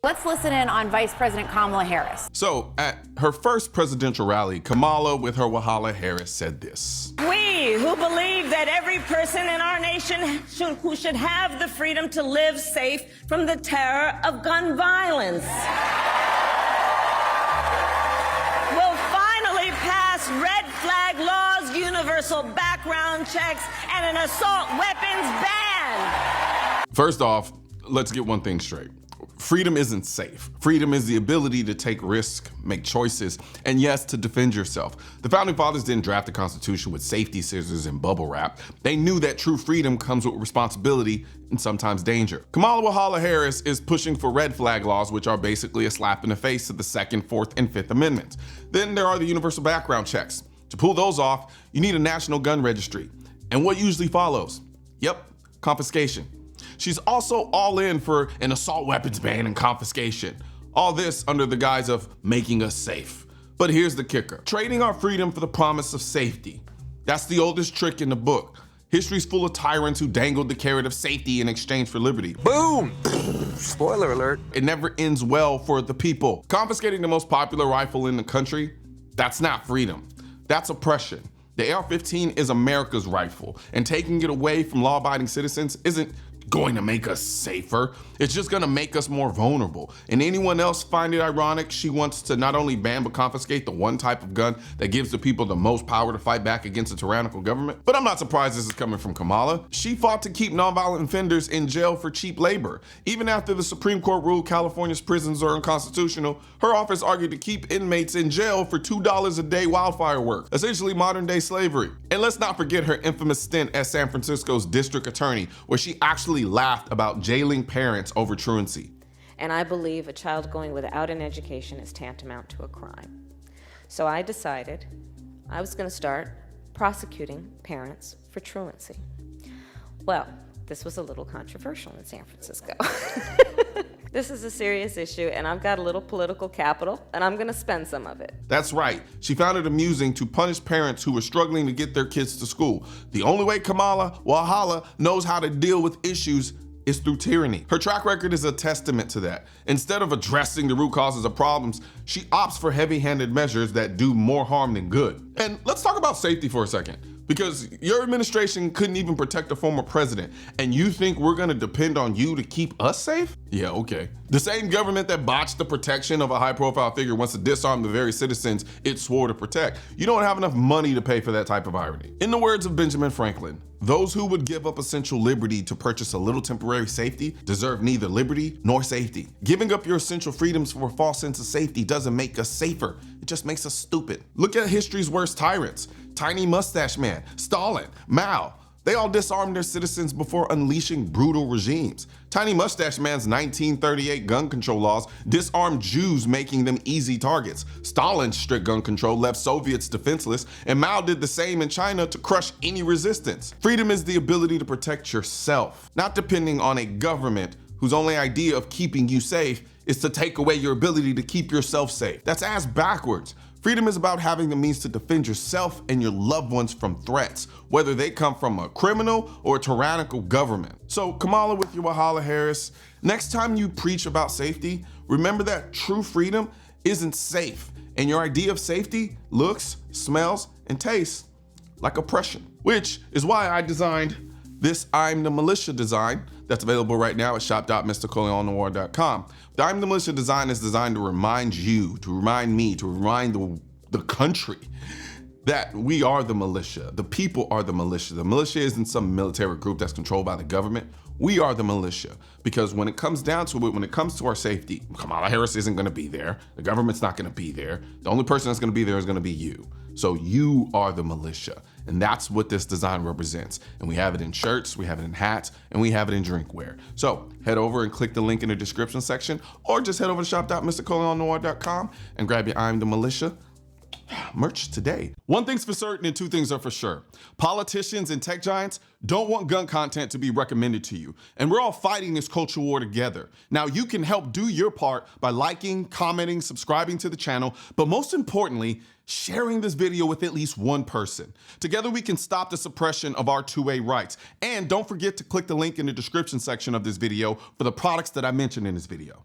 Let's listen in on Vice President Kamala Harris. So at her first presidential rally, Kamala with her Wahala Harris said this. We who believe that every person in our nation who should have the freedom to live safe from the terror of gun violence will finally pass red flag laws, universal background checks, and an assault weapons ban. First off, let's get one thing straight. Freedom isn't safe. Freedom is the ability to take risks, make choices, and yes, to defend yourself. The Founding Fathers didn't draft the Constitution with safety scissors and bubble wrap. They knew that true freedom comes with responsibility and sometimes danger. Kamala Wahala Harris is pushing for red flag laws, which are basically a slap in the face to the Second, Fourth, and Fifth Amendments. Then there are the universal background checks. To pull those off, you need a national gun registry. And what usually follows? Yep, confiscation. She's also all in for an assault weapons ban and confiscation. All this under the guise of making us safe. But here's the kicker. Trading our freedom for the promise of safety. That's the oldest trick in the book. History's full of tyrants who dangled the carrot of safety in exchange for liberty. Boom! Spoiler alert. It never ends well for the people. Confiscating the most popular rifle in the country, that's not freedom. That's oppression. The AR-15 is America's rifle, and taking it away from law-abiding citizens isn't going to make us safer. It's just going to make us more vulnerable. And anyone else find it ironic she wants to not only ban but confiscate the one type of gun that gives the people the most power to fight back against a tyrannical government? But I'm not surprised this is coming from Kamala. She fought to keep nonviolent offenders in jail for cheap labor. Even after the Supreme Court ruled California's prisons are unconstitutional, her office argued to keep inmates in jail for $2 a day wildfire work, essentially modern day slavery. And let's not forget her infamous stint as San Francisco's district attorney, where she actually laughed about jailing parents over truancy. And I believe a child going without an education is tantamount to a crime. So I decided I was going to start prosecuting parents for truancy. Well, this was a little controversial in San Francisco. This is a serious issue, and I've got a little political capital, and I'm gonna spend some of it. That's right. She found it amusing to punish parents who were struggling to get their kids to school. The only way Kamala Wahala knows how to deal with issues is through tyranny. Her track record is a testament to that. Instead of addressing the root causes of problems, she opts for heavy-handed measures that do more harm than good. And let's talk about safety for a second. Because your administration couldn't even protect a former president, and you think we're gonna depend on you to keep us safe? Yeah, okay. The same government that botched the protection of a high-profile figure wants to disarm the very citizens it swore to protect. You don't have enough money to pay for that type of irony. In the words of Benjamin Franklin, those who would give up essential liberty to purchase a little temporary safety deserve neither liberty nor safety. Giving up your essential freedoms for a false sense of safety doesn't make us safer. It just makes us stupid. Look at history's worst tyrants. Tiny Mustache Man, Stalin, Mao. They all disarmed their citizens before unleashing brutal regimes. Tiny Mustache Man's 1938 gun control laws disarmed Jews, making them easy targets. Stalin's strict gun control left Soviets defenseless, and Mao did the same in China to crush any resistance. Freedom is the ability to protect yourself, not depending on a government whose only idea of keeping you safe is to take away your ability to keep yourself safe. That's ass backwards. Freedom is about having the means to defend yourself and your loved ones from threats, whether they come from a criminal or a tyrannical government. So Kamala with your Wahala Harris, next time you preach about safety, remember that true freedom isn't safe, and your idea of safety looks, smells, and tastes like oppression, which is why I designed this I'm the Militia design that's available right now at shop.mrcolion.com. The I'm the Militia design is designed to remind you, to remind me, to remind the country that we are the militia. The people are the militia. The militia isn't some military group that's controlled by the government. We are the militia, because when it comes down to it, when it comes to our safety, Kamala Harris isn't gonna be there. The government's not gonna be there. The only person that's gonna be there is gonna be you. So you are the militia, and that's what this design represents. And we have it in shirts, we have it in hats, and we have it in drinkware. So head over and click the link in the description section, or just head over to shop.mrcolion.com and grab your I'm the Militia merch today. One thing's for certain and two things are for sure. Politicians and tech giants don't want gun content to be recommended to you, and we're all fighting this culture war together. Now you can help do your part by liking, commenting, subscribing to the channel, but most importantly, sharing this video with at least one person. Together we can stop the suppression of our 2A rights. And don't forget to click the link in the description section of this video for the products that I mentioned in this video.